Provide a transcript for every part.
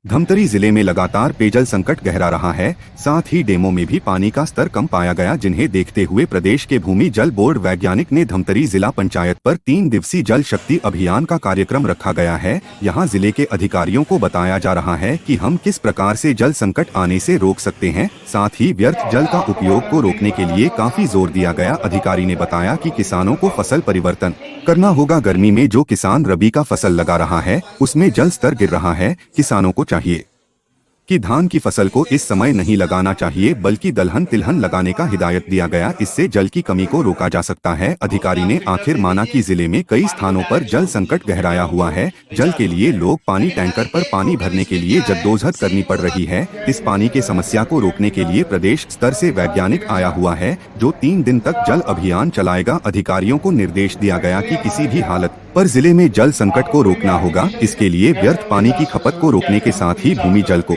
धमतरी जिले में लगातार पेयजल संकट गहरा रहा है। साथ ही डेमों में भी पानी का स्तर कम पाया गया, जिन्हें देखते हुए प्रदेश के भूमि जल बोर्ड वैज्ञानिक ने धमतरी जिला पंचायत पर 3 दिवसीय जल शक्ति अभियान का कार्यक्रम रखा गया है। यहां जिले के अधिकारियों को बताया जा रहा है कि हम किस प्रकार से जल संकट आने से रोक सकते हैं। साथ ही व्यर्थ जल का उपयोग को रोकने के लिए काफी जोर दिया गया। अधिकारी ने बताया कि किसानों को फसल परिवर्तन करना होगा। गर्मी में जो किसान रबी का फसल लगा रहा है उसमें जल स्तर गिर रहा है। किसानों को चाहिए कि धान की फसल को इस समय नहीं लगाना चाहिए, बल्कि दलहन तिलहन लगाने का हिदायत दिया गया। इससे जल की कमी को रोका जा सकता है। अधिकारी ने आखिर माना कि जिले में कई स्थानों पर जल संकट गहराया हुआ है। जल के लिए लोग पानी टैंकर पर पानी भरने के लिए जद्दोजहद करनी पड़ रही है। इस पानी के समस्या को रोकने के लिए प्रदेश स्तर से वैज्ञानिक आया हुआ है, जो 3 दिन तक जल अभियान चलाएगा। अधिकारियों को निर्देश दिया गया कि किसी भी हालत पर जिले में जल संकट को रोकना होगा। इसके लिए व्यर्थ पानी की खपत को रोकने के साथ ही भूमि जल को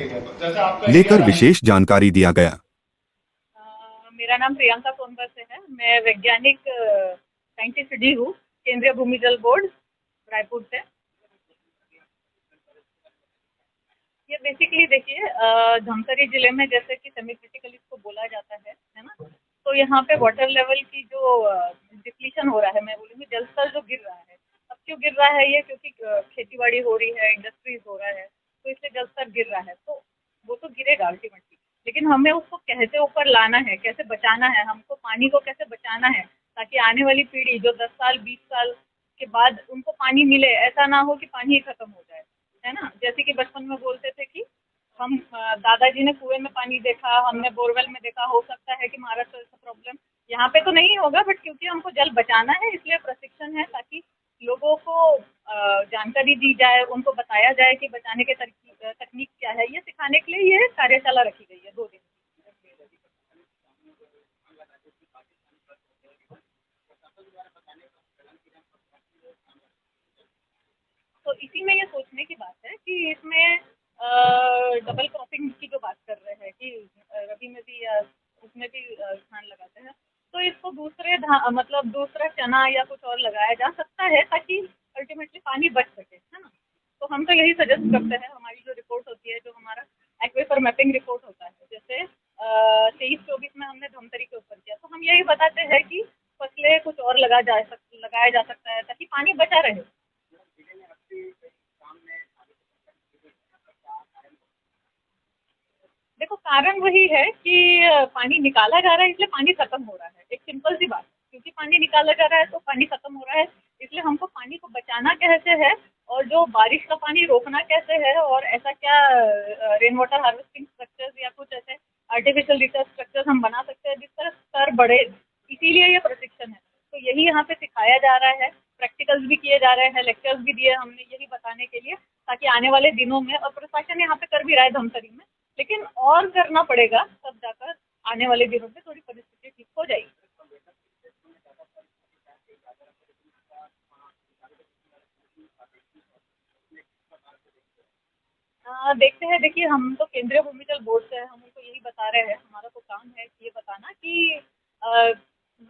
लेकर विशेष जानकारी दिया गया। मेरा नाम प्रियंका सोनकर से है। मैं वैज्ञानिक साइंटिस्ट डी हूँ, केंद्रीय भूमि जल बोर्ड रायपुर से। ये बेसिकली देखिए, धमतरी जिले में जैसे कि सेमी क्रिटिकल इसको बोला जाता है ना। तो यहाँ पे वाटर लेवल की जो डिप्लीशन हो रहा है, मैं बोलूँगी जल स्तर जो गिर रहा है। अब क्यों गिर रहा है ये? क्योंकि खेती-बाड़ी हो रही है, इंडस्ट्रीज हो रहा है, तो इसलिए जल स्तर गिर रहा है। तो वो तो गिरेगा अल्टीमेटली, लेकिन हमें उसको कैसे ऊपर लाना है, कैसे बचाना है, हमको पानी को कैसे बचाना है, ताकि आने वाली पीढ़ी जो 10 साल 20 साल के बाद उनको पानी मिले। ऐसा ना हो कि पानी ही खत्म हो जाए, है ना। जैसे कि बचपन में बोलते थे कि हम दादाजी ने कुएं में पानी देखा, हमने बोरवेल में देखा। हो सकता है कि महाराष्ट्र ऐसा प्रॉब्लम यहाँ पे तो नहीं होगा, बट क्योंकि हमको जल बचाना है इसलिए प्रशिक्षण है, ताकि लोगों को जानकारी दी जाए, उनको बताया जाए कि बचाने के तकनीक क्या है। ये सिखाने के लिए ये कार्यशाला रखी गई है 2 दिन। तो इसी में ये सोचने की बात है कि इसमें डबल क्रॉपिंग की जो बात कर रहे हैं कि रबी में भी या उसमें भी धान लगाते हैं, तो इसको मतलब दूसरा चना या कुछ और लगाया जा सकता है, ताकि अल्टीमेटली पानी बच सके, है ना। तो हम तो यही सजेस्ट करते हैं। हमारी जो रिपोर्ट होती है, जो हमारा एक्वीफर मैपिंग रिपोर्ट होता है, जैसे 23-24 में हमने धमतरी के ऊपर किया, तो हम यही बताते हैं कि फसलें कुछ और लगाया जा सकता है, ताकि पानी बचा रहे। देखो, कारण वही है कि पानी निकाला जा रहा है, इसलिए पानी खत्म हो रहा है। एक सिंपल सी बात, क्योंकि पानी निकाला जा रहा है तो पानी खत्म हो रहा है। इसलिए हमको पानी को बचाना कैसे है, और जो बारिश का पानी रोकना कैसे है, और ऐसा क्या रेन वाटर हार्वेस्टिंग स्ट्रक्चर्स या कुछ ऐसे आर्टिफिशियल रिचार्ज स्ट्रक्चर्स हम बना सकते हैं जिसका स्तर बढ़े। इसीलिए ये प्रशिक्षण है। तो यही यहाँ पे सिखाया जा रहा है। प्रैक्टिकल्स भी किए जा रहे हैं, लेक्चर्स भी दिए हमने, यही बताने के लिए, ताकि आने वाले दिनों में, और प्रशासन यहाँ पे कर भी रहा है धमतरी में, लेकिन और करना पड़ेगा, तब जाकर आने वाले दिनों में थोड़ी परिस्थिति ठीक हो जाएगी। देखते हैं। देखिए, हम तो केंद्रीय भूमि जल बोर्ड से हैं, हम उनको यही बता रहे हैं। हमारा तो काम है ये बताना कि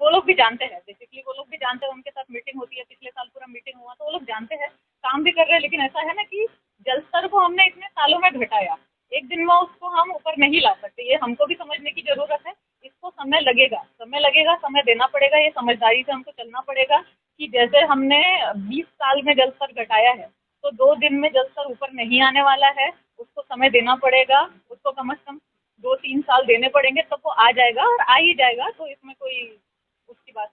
वो लोग भी जानते हैं, बेसिकली वो लोग भी जानते हैं, उनके साथ मीटिंग होती है, पिछले साल पूरा मीटिंग हुआ, तो वो लोग जानते हैं, काम भी कर रहे हैं। लेकिन ऐसा है ना कि जल स्तर को हमने इतने सालों में घटाया, एक दिन में उसको हम ऊपर नहीं ला सकते। ये हमको भी समझने की ज़रूरत है। इसको समय लगेगा, समय देना पड़ेगा, ये समझदारी से हमको चलना पड़ेगा कि जैसे हमने 20 साल में जल स्तर घटाया है, तो 2 दिन में जल स्तर ऊपर नहीं आने वाला है। उसको समय देना पड़ेगा, उसको कम से कम 2-3 साल देने पड़ेंगे, तब वो आ जाएगा, और आ ही जाएगा। तो इसमें कोई